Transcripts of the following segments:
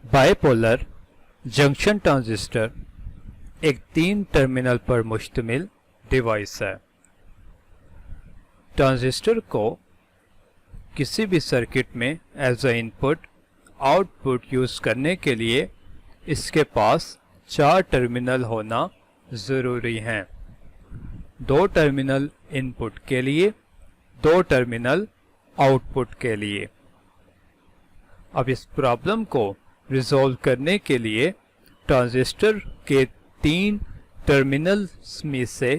Bipolar junction transistor एक 3 terminal पर मुश्तमिल डिवाइस है। ट्रांजिस्टर को किसी भी सर्किट में as a input output use करने के लिए इसके पास 4 टर्मिनल होना ज़रूरी हैं। 2 टर्मिनल इनपुट के लिए, 2 टर्मिनल आउटपुट के लिए। अब इस प्रॉब्लम को रिजॉल्व करने के लिए ट्रांजिस्टर के 3 टर्मिनल्स में से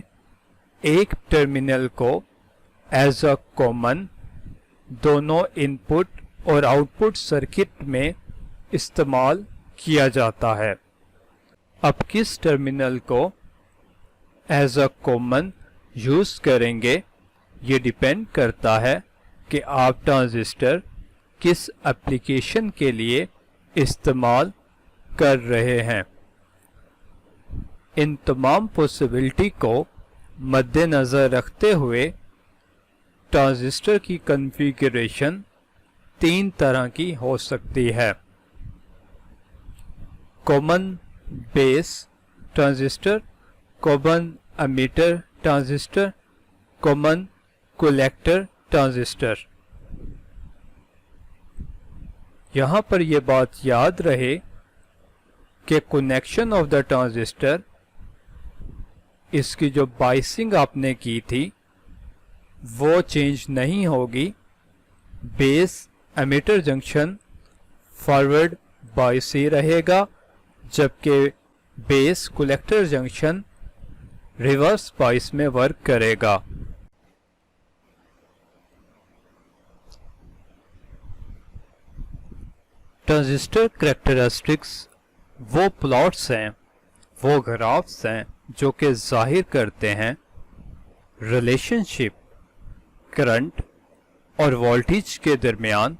एक टर्मिनल को एज अ कॉमन दोनों इनपुट और आउटपुट सर्किट में इस्तेमाल किया जाता है। अब किस टर्मिनल को एज अ कॉमन यूज करेंगे ये डिपेंड करता है कि आप ट्रांजिस्टर किस एप्लीकेशन के लिए इस्तेमाल कर रहे हैं। इन तमाम पॉसिबिलिटी को मद्देनज़र रखते हुए ट्रांजिस्टर की कॉन्फ़िगरेशन 3 तरह की हो सकती है। Common base transistor, common emitter transistor, common collector transistor. यहाँ पर यह बात याद रहे कि कनेक्शन ऑफ द ट्रांजिस्टर, इसकी जो बाइसिंग आपने की थी वो चेंज नहीं होगी। बेस एमिटर जंक्शन फॉरवर्ड बाइस ही रहेगा, जबकि base collector junction reverse bias में वर्क करेगा। ट्रांजिस्टर कैरेक्टरिस्टिक्स वो प्लॉट्स हैं, वो ग्राफ्स हैं जो कि जाहिर करते हैं रिलेशनशिप करंट और वोल्टेज के दरमियान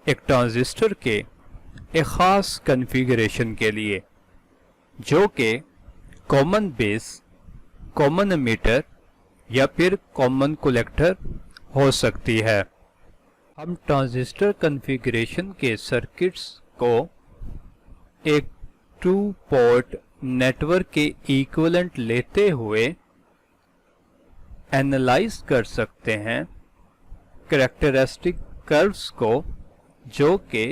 एक ट्रांजिस्टर के एक ख़ास कॉन्फ़िगरेशन के लिए, जो कि कॉमन बेस, कॉमन एमिटर या फिर कॉमन कलेक्टर हो सकती है। हम ट्रांजिस्टर कॉन्फ़िगरेशन के सर्किट्स को एक 2 पोर्ट नेटवर्क के इक्विवेलेंट लेते हुए एनालाइज कर सकते हैं कैरेक्टरिस्टिक कर्व्स को, जो कि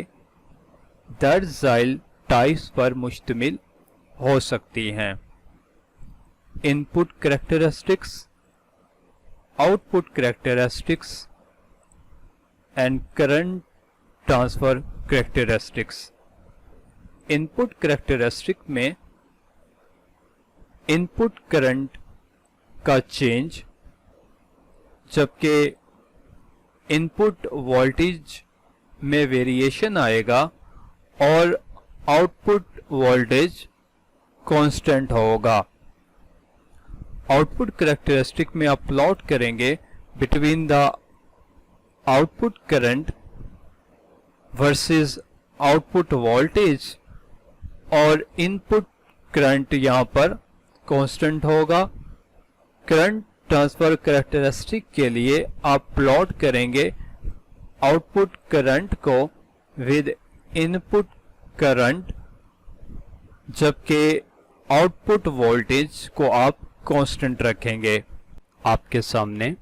दरअसल टाइप्स पर मुश्तमिल हो सकती हैं। Input characteristics, output characteristics and current transfer characteristics. Input characteristic में इनपुट करंट का चेंज, जबकि इनपुट वोल्टेज में वेरिएशन आएगा और आउटपुट वोल्टेज कांस्टेंट होगा। आउटपुट कैरेक्टरिस्टिक में आप प्लॉट करेंगे between the output current versus output voltage, और इनपुट करंट यहाँ पर कांस्टेंट होगा। करंट ट्रांसफर कैरेक्टरिस्टिक के लिए आप प्लॉट करेंगे आउटपुट करंट को विद इनपुट करंट, जबकि आउटपुट वोल्टेज को आप कांस्टेंट रखेंगे। आपके सामने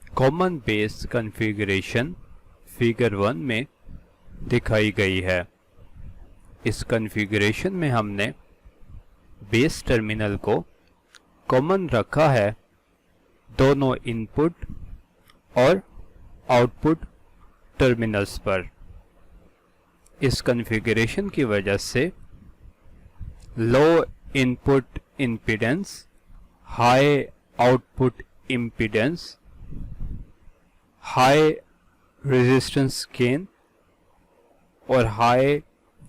कॉमन बेस कॉन्फ़िगरेशन फिगर 1 में दिखाई गई है। इस कॉन्फ़िगरेशन में हमने बेस टर्मिनल को कॉमन रखा है दोनों इनपुट और आउटपुट टर्मिनल्स पर। इस कॉन्फ़िगरेशन की वजह से low input impedance, high output impedance, high resistance gain और हाई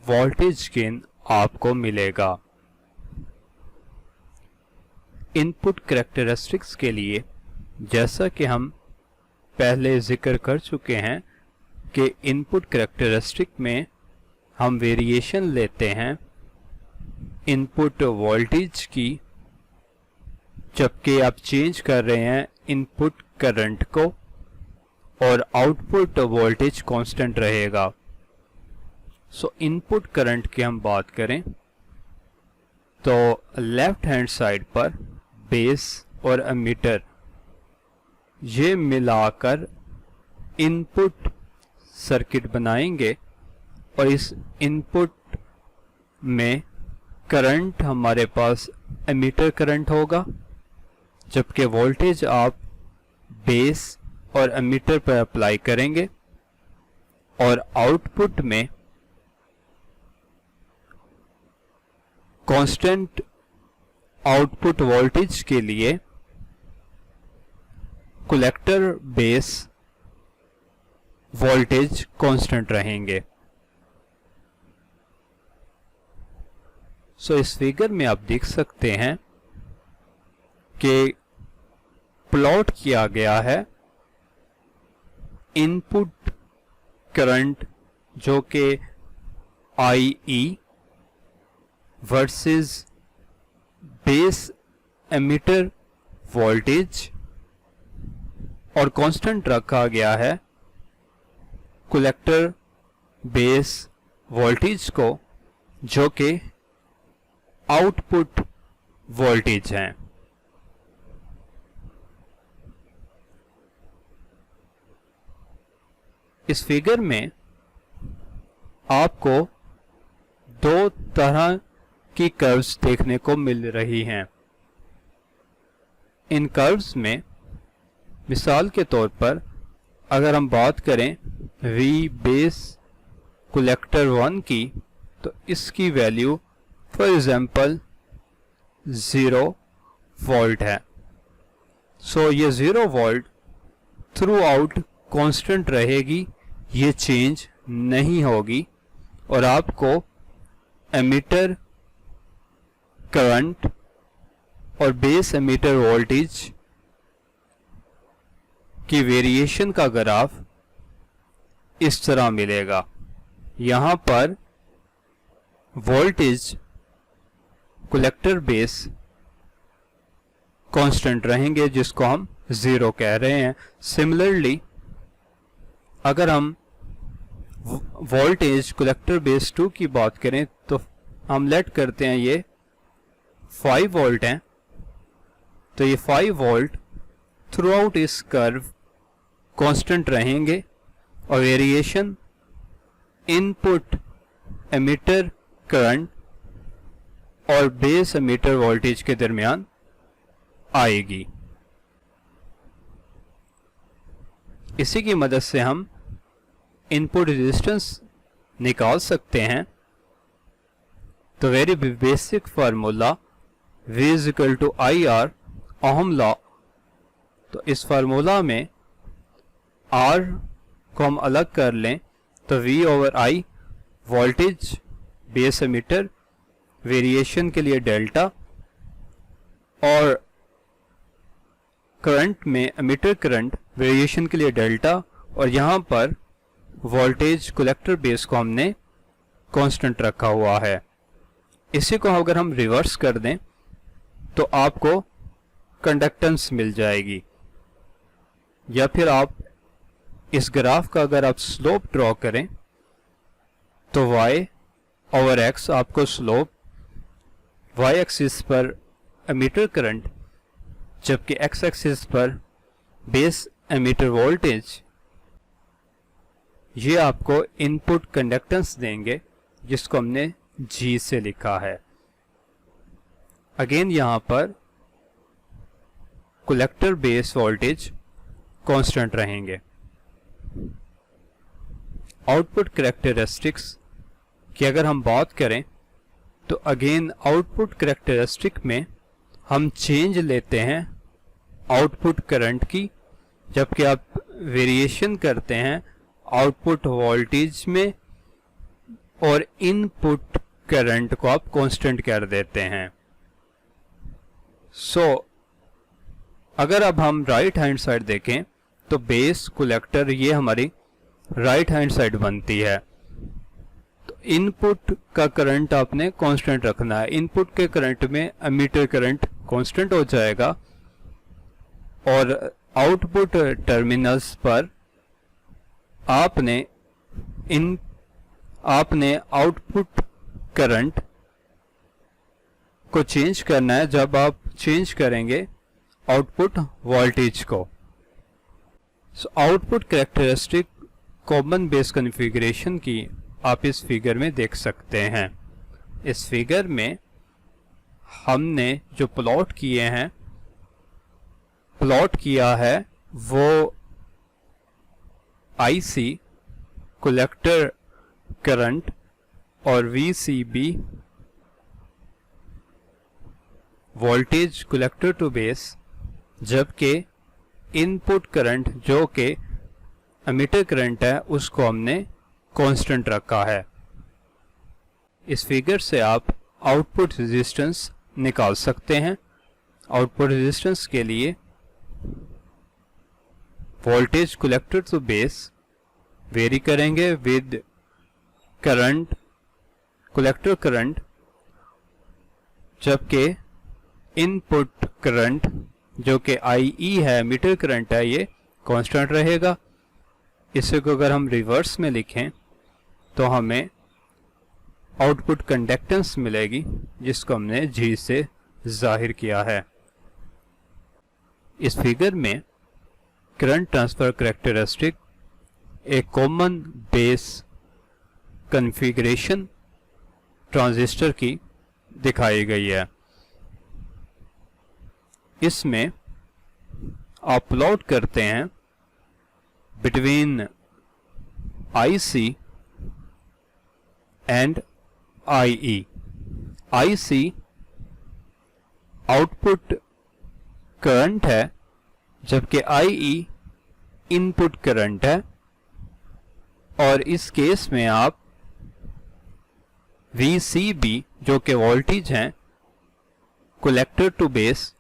वोल्टेज गेन आपको मिलेगा। इनपुट कैरेक्टरिस्टिक्स के लिए, जैसा कि हम पहले जिक्र कर चुके हैं कि इनपुट कैरेक्टरिस्टिक में हम वेरिएशन लेते हैं इनपुट वोल्टेज की, जबकि आप चेंज कर रहे हैं इनपुट करंट को, और आउटपुट वोल्टेज कांस्टेंट रहेगा। सो इनपुट करंट की हम बात करें तो लेफ्ट हैंड साइड पर बेस और एमीटर ये मिलाकर इनपुट सर्किट बनाएंगे और इस इनपुट में करंट हमारे पास एमीटर करंट होगा, जबकि वोल्टेज आप बेस और एमीटर पर अप्लाई करेंगे और आउटपुट में कांस्टेंट आउटपुट वोल्टेज के लिए कलेक्टर बेस वोल्टेज कांस्टेंट रहेंगे। सो इस फिगर में आप देख सकते हैं कि प्लॉट किया गया है इनपुट करंट जो कि IE versus base emitter voltage और कांस्टेंट रखा गया है कलेक्टर बेस वोल्टेज को जो कि आउटपुट वोल्टेज हैं। इस फिगर में आपको दो तरह की कर्व्स देखने को मिल रही हैं। इन कर्व्स में मिसाल के तौर पर अगर हम बात करें V बेस कलेक्टर 1 की, तो इसकी वैल्यू फॉर एग्जांपल 0 वोल्ट है। सो ये 0 वोल्ट थ्रू आउट कांस्टेंट रहेगी, ये चेंज नहीं होगी और आपको एमीटर करंट और बेस एमीटर वोल्टेज की वेरिएशन का ग्राफ इस तरह मिलेगा। यहां पर वोल्टेज कलेक्टर बेस कांस्टेंट रहेंगे जिसको हम 0 कह रहे हैं। सिमिलरली अगर हम वोल्टेज कलेक्टर बेस 2 की बात करें तो हम लेट करते हैं ये 5 वोल्ट हैं, तो ये 5 वोल्ट थ्रू आउट इस कर्व कांस्टेंट रहेंगे और वेरिएशन इनपुट एमीटर करंट और बेस एमीटर वोल्टेज के दरमियान आएगी। इसी की मदद से हम इनपुट रेजिस्टेंस निकाल सकते हैं। तो very basic formula V is equal to IR ohm law. तो इस फार्मूला में R को हम अलग कर लें तो V over I voltage base emitter variation के लिए डेल्टा और करंट में एमीटर करंट वेरिएशन के लिए डेल्टा, और यहाँ पर वोल्टेज कलेक्टर बेस को हमने कांस्टेंट रखा हुआ है। इसी को अगर हम रिवर्स कर दें तो आपको कंडक्टेंस मिल जाएगी, या फिर आप इस ग्राफ का अगर आप स्लोप ड्रॉ करें तो y ओवर x आपको स्लोप y एक्सिस पर एमीटर करंट जबकि x एक्सिस पर बेस एमीटर वोल्टेज ये आपको इनपुट कंडक्टेंस देंगे जिसको हमने G से लिखा है। अगेन यहां पर कलेक्टर बेस वोल्टेज कांस्टेंट रहेंगे। आउटपुट कैरेक्टरिस्टिक्स की अगर हम बात करें तो अगेन आउटपुट कैरेक्टरिस्टिक में हम चेंज लेते हैं आउटपुट करंट की, जबकि आप वेरिएशन करते हैं आउटपुट वोल्टेज में और इनपुट करंट को आप कांस्टेंट कर देते हैं। सो अगर अब हम राइट हैंड साइड देखें तो बेस कलेक्टर ये हमारी राइट हैंड साइड बनती है। तो इनपुट का करंट आपने कांस्टेंट रखना है। इनपुट के करंट में एमीटर करंट कांस्टेंट हो जाएगा और आउटपुट टर्मिनल्स पर आपने इन आपने आउटपुट करंट को चेंज करना है जब आप चेंज करेंगे आउटपुट वोल्टेज को। Output characteristic common base configuration की आप इस फिगर में देख सकते हैं। इस फिगर में हमने जो प्लॉट किया है वो आईसी कलेक्टर करंट और VCB voltage collector to base, जबकि इनपुट करंट जो कि एमिटर करंट है उसको हमने कांस्टेंट रखा है। इस फिगर से आप आउटपुट रेजिस्टेंस निकाल सकते हैं। आउटपुट रेजिस्टेंस के लिए voltage collector to base vary करेंगे विद करंट कलेक्टर करंट, जबकि इनपुट करंट जो कि IE है, मीटर करंट है, ये कांस्टेंट रहेगा। इसे को अगर हम रिवर्स में लिखें तो हमें आउटपुट कंडक्टेंस मिलेगी जिसको हमने G से जाहिर किया है। इस फिगर में करंट ट्रांसफर कैरेक्टरिस्टिक एक कॉमन बेस कॉन्फ़िगरेशन ट्रांजिस्टर की दिखाई गई है। इसमें आप प्लॉट करते हैं between IC and IE। IC output current है जबकि IE इनपुट करंट है, और इस केस में आप VCB जो कि वोल्टेज हैं कलेक्टर टू बेस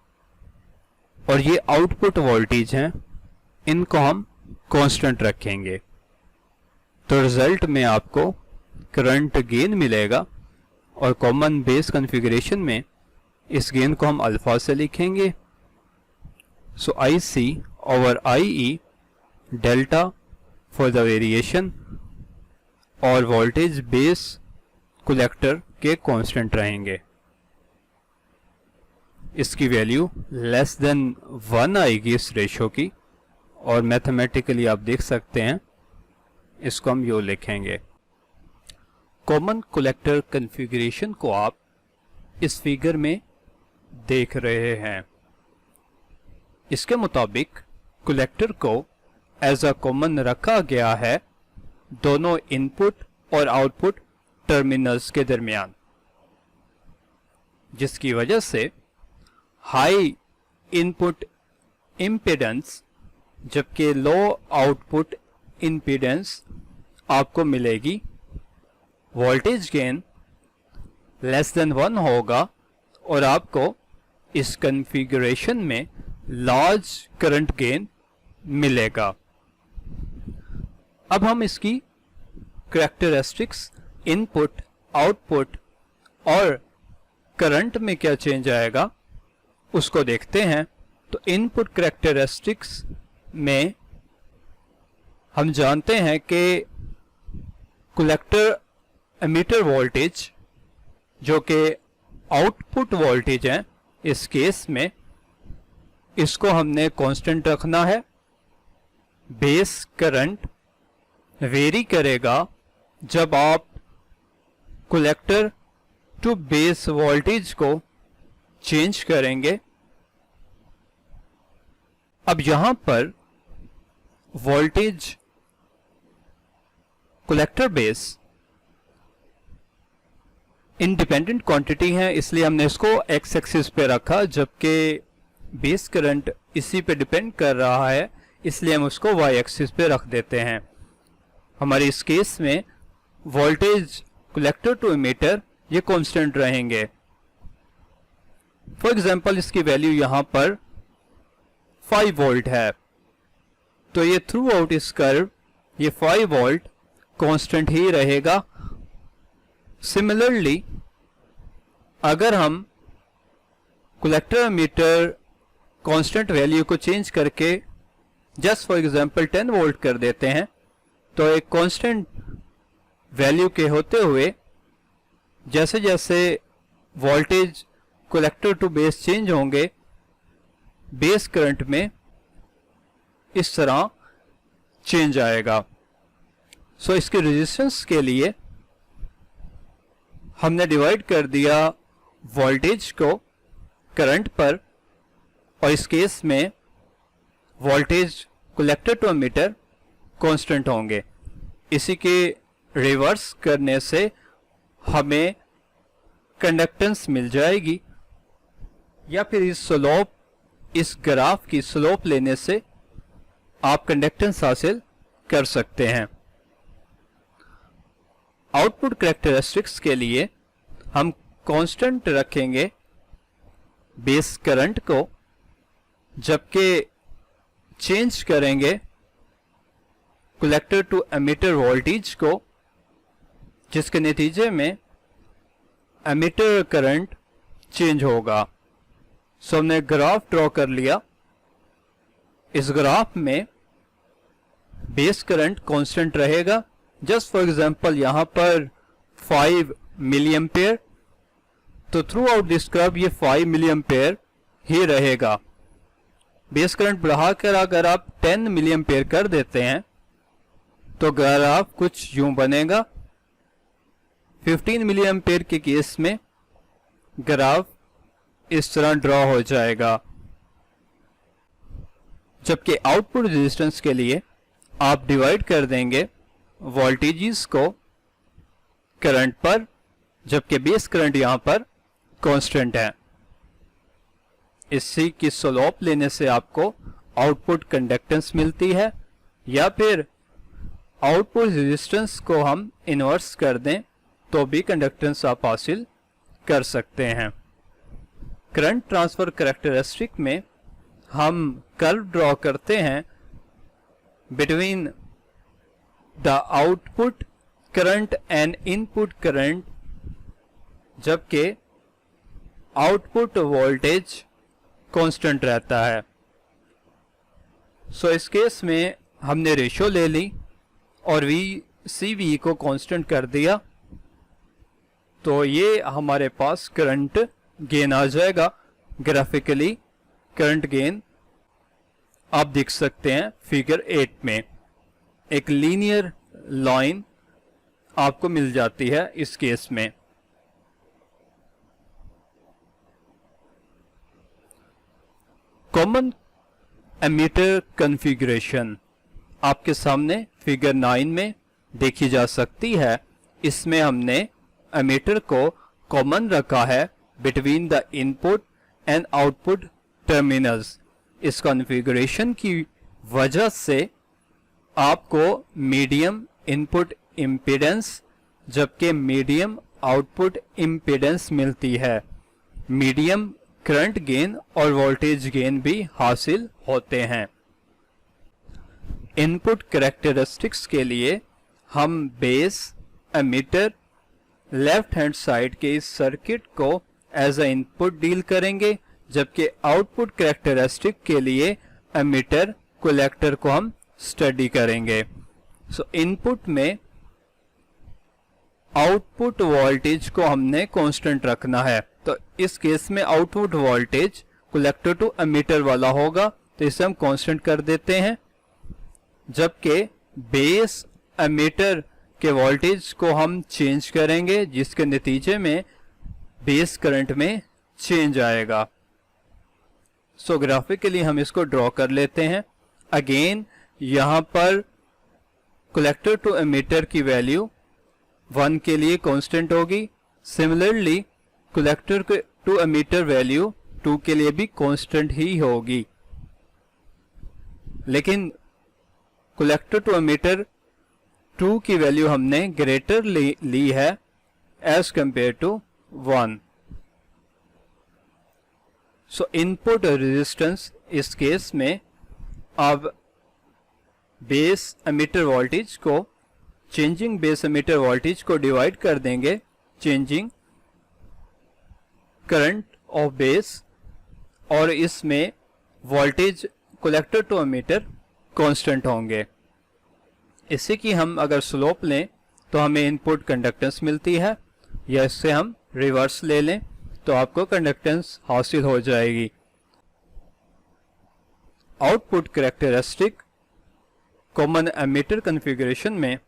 और ये आउटपुट वोल्टेज हैं, इनको हम कांस्टेंट रखेंगे। तो रिजल्ट में आपको करंट गेन मिलेगा और कॉमन बेस कॉन्फ़िगरेशन में इस गेन को हम अल्फा से लिखेंगे। सो IC over IE delta for the variation, और वोल्टेज बेस कलेक्टर के कांस्टेंट रहेंगे। इसकी वैल्यू लेस देन 1 आएगी इस रेशो की, और मैथमेटिकली आप देख सकते हैं इसको हम यूँ लिखेंगे। कॉमन कलेक्टर कॉन्फ़िगरेशन को आप इस फिगर में देख रहे हैं। इसके मुताबिक कलेक्टर को एज अ कॉमन रखा गया है दोनों इनपुट और आउटपुट टर्मिनल्स के दरमियान, जिसकी वजह से हाई इनपुट इम्पीडेंस जबकि लो आउटपुट इम्पीडेंस आपको मिलेगी। वोल्टेज गेन लेस देन 1 होगा और आपको इस कॉन्फ़िगरेशन में लार्ज करंट गेन मिलेगा। अब हम इसकी कैरेक्टरिस्टिक्स इनपुट, आउटपुट और करंट में क्या चेंज आएगा उसको देखते हैं। तो इनपुट कैरेक्टरिस्टिक्स में हम जानते हैं कि कलेक्टर एमिटर वोल्टेज जो कि आउटपुट वोल्टेज है, इस केस में इसको हमने कांस्टेंट रखना है। बेस करंट वेरी करेगा जब आप कलेक्टर टू बेस वोल्टेज को चेंज करेंगे। अब यहां पर voltage collector base independent quantity है, इसलिए हमने इसको एक्स एक्सिस पे रखा, जबकि बेस करंट इसी पे डिपेंड कर रहा है, इसलिए हम उसको वाई एक्सिस पे रख देते हैं। हमारे इस केस में वोल्टेज कलेक्टर टू एमिटर ये कांस्टेंट रहेंगे। फॉर एग्जांपल इसकी वैल्यू यहां पर 5 वोल्ट है, तो ये थ्रू आउट इस कर्व ये 5 वोल्ट कांस्टेंट ही रहेगा। सिमिलरली अगर हम कलेक्टर एमिटर कांस्टेंट वैल्यू को चेंज करके जस्ट फॉर एग्जांपल 10 वोल्ट कर देते हैं, तो एक कांस्टेंट वैल्यू के होते हुए जैसे जैसे voltage collector to base change होंगे, बेस करंट में इस तरह चेंज आएगा। सो इसके रेजिस्टेंस के लिए हमने डिवाइड कर दिया वोल्टेज को करंट पर, और इस केस में voltage collector to emitter constant होंगे। इसी के रिवर्स करने से हमें कंडक्टेंस मिल जाएगी, या फिर इस ग्राफ की स्लोप लेने से आप कंडक्टेंस हासिल कर सकते हैं। आउटपुट कैरेक्टरिस्टिक्स के लिए हम कांस्टेंट रखेंगे बेस करंट को, जबकि चेंज करेंगे कलेक्टर टू एमीटर वोल्टेज को, जिसके नतीजे में एमीटर करंट चेंज होगा। सो हमने ग्राफ ड्रॉ कर लिया। इस ग्राफ में बेस करंट कांस्टेंट रहेगा। जस्ट फॉर एग्जांपल यहां पर 5 मिली एम्पेयर, तो थ्रू आउट दिस कर्व ये 5 मिली एम्पेयर ही रहेगा। बेस करंट बढ़ाकर अगर आप 10 मिली एम्पेयर कर देते हैं तो ग्राफ कुछ यूं बनेगा। 15 मिली एम्पेयर के केस में ग्राफ इस तरह ड्रॉ हो जाएगा। जबकि आउटपुट रेजिस्टेंस के लिए आप डिवाइड कर देंगे वोल्टेजेस को करंट पर, जबकि बेस करंट यहां पर कांस्टेंट है। इसी की स्लोप लेने से आपको आउटपुट कंडक्टेंस मिलती है, या फिर आउटपुट रेजिस्टेंस को हम इन्वर्स कर दें तो भी कंडक्टेंस आप हासिल कर सकते हैं। करंट ट्रांसफर कैरेक्टरिस्टिक में हम कर्व ड्रॉ करते हैं between the output current and input current, जबकि आउटपुट वोल्टेज कांस्टेंट रहता है। सो इस केस में हमने रेशियो ले ली और VCV को कांस्टेंट कर दिया, तो ये हमारे पास करंट गेन आ जाएगा। ग्राफिकली करंट गेन आप देख सकते हैं फिगर 8 में। एक लीनियर लाइन आपको मिल जाती है इस केस में। कॉमन एमीटर कॉन्फ़िगरेशन आपके सामने फिगर 9 में देखी जा सकती है। इसमें हमने एमीटर को कॉमन रखा है between the input and output terminals. इस कॉन्फ़िगरेशन की वजह से आपको मीडियम इनपुट इम्पीडेंस जबकि मीडियम आउटपुट इम्पीडेंस मिलती है। मीडियम करंट गेन और वोल्टेज गेन भी हासिल होते हैं। इनपुट कैरेक्टरिस्टिक्स के लिए हम base emitter left hand side के इस सर्किट को एज अ इनपुट डील करेंगे, जबकि आउटपुट कैरेक्टरिस्टिक के लिए एमीटर कलेक्टर को हम स्टडी करेंगे। सो इनपुट में आउटपुट वोल्टेज को हमने कांस्टेंट रखना है, तो इस केस में output voltage collector to emitter वाला होगा, तो इसे हम कांस्टेंट कर देते हैं। जबकि बेस एमीटर के वोल्टेज को हम चेंज करेंगे, जिसके नतीजे में बेस करंट में चेंज आएगा। सो ग्राफिकली हम इसको ड्रॉ कर लेते हैं। अगेन यहां पर कलेक्टर टू एमीटर की वैल्यू 1 के लिए कांस्टेंट होगी। Similarly collector to emitter value 2 के लिए भी कांस्टेंट ही होगी, लेकिन कलेक्टर टू एमीटर 2 की वैल्यू हमने ग्रेटर ली है as compare to 1। So input resistance इस केस में अब बेस एमीटर वोल्टेज को चेंजिंग बेस एमीटर वोल्टेज को डिवाइड कर देंगे चेंजिंग करंट ऑफ बेस, और इसमें voltage collector to emitter constant होंगे। इसी की हम अगर स्लोप लें तो हमें इनपुट कंडक्टेंस मिलती है, या इससे हम रिवर्स ले लें तो आपको कंडक्टेंस हासिल हो जाएगी। Output characteristic common ammeter configuration में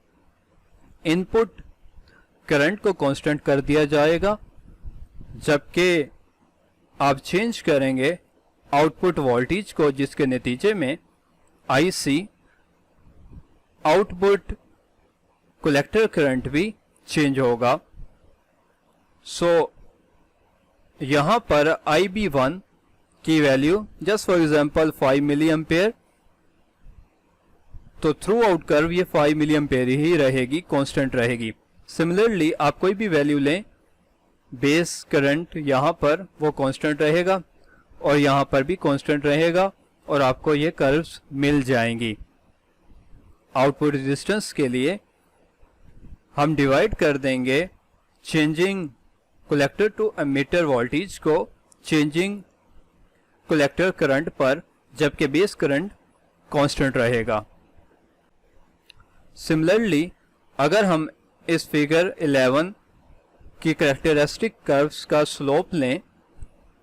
इनपुट करंट को कांस्टेंट कर दिया जाएगा, जबकि आप चेंज करेंगे आउटपुट वोल्टेज को, जिसके नतीजे में IC आउटपुट कलेक्टर करंट भी चेंज होगा। सो यहाँ पर IB1 की value just for example 5 milli ampere, तो थ्रू आउट कर्व ये 5 मिली एम्पेयर ही रहेगी, कांस्टेंट रहेगी। सिमिलरली आप कोई भी वैल्यू लें, बेस करंट यहाँ पर वो कांस्टेंट रहेगा और यहाँ पर भी कांस्टेंट रहेगा और आपको ये कर्व्स मिल जाएंगी। आउटपुट रेजिस्टेंस के लिए हम डिवाइड कर देंगे changing collector to emitter voltage को चेंजिंग कलेक्टर करंट पर, जबकि बेस करंट कांस्टेंट रहेगा। सिमिलरली अगर हम इस फिगर 11 की कैरेक्टरिस्टिक कर्व्स का स्लोप लें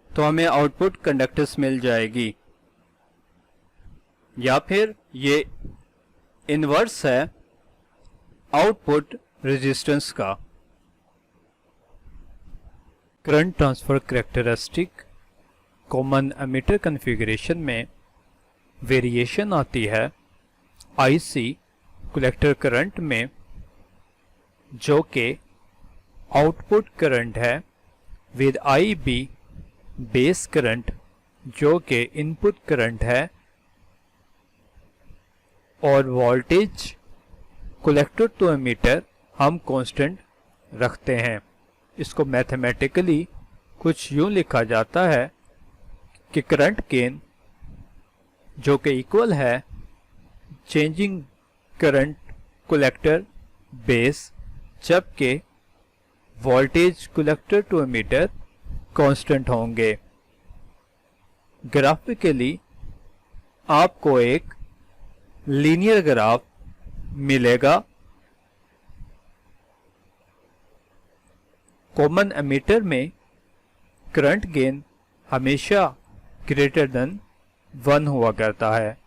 तो हमें आउटपुट कंडक्टेंस मिल जाएगी, या फिर ये इनवर्स है आउटपुट रेजिस्टेंस का। Current transfer characteristic common ammeter configuration में वेरिएशन आती है IC कलेक्टर करंट में, जो कि आउटपुट करंट है, विद IB बेस करंट जो कि इनपुट करंट है, और वोल्टेज कलेक्टर टू एमीटर हम कांस्टेंट रखते हैं। इसको मैथमेटिकली कुछ यूं लिखा जाता है कि करंट गेन जो कि इक्वल है चेंजिंग करंट कलेक्टर बेस, जबकि voltage collector to emitter constant होंगे। ग्राफिकली आपको एक लीनियर ग्राफ मिलेगा। कॉमन एमीटर में करंट गेन हमेशा ग्रेटर देन 1 हुआ करता है।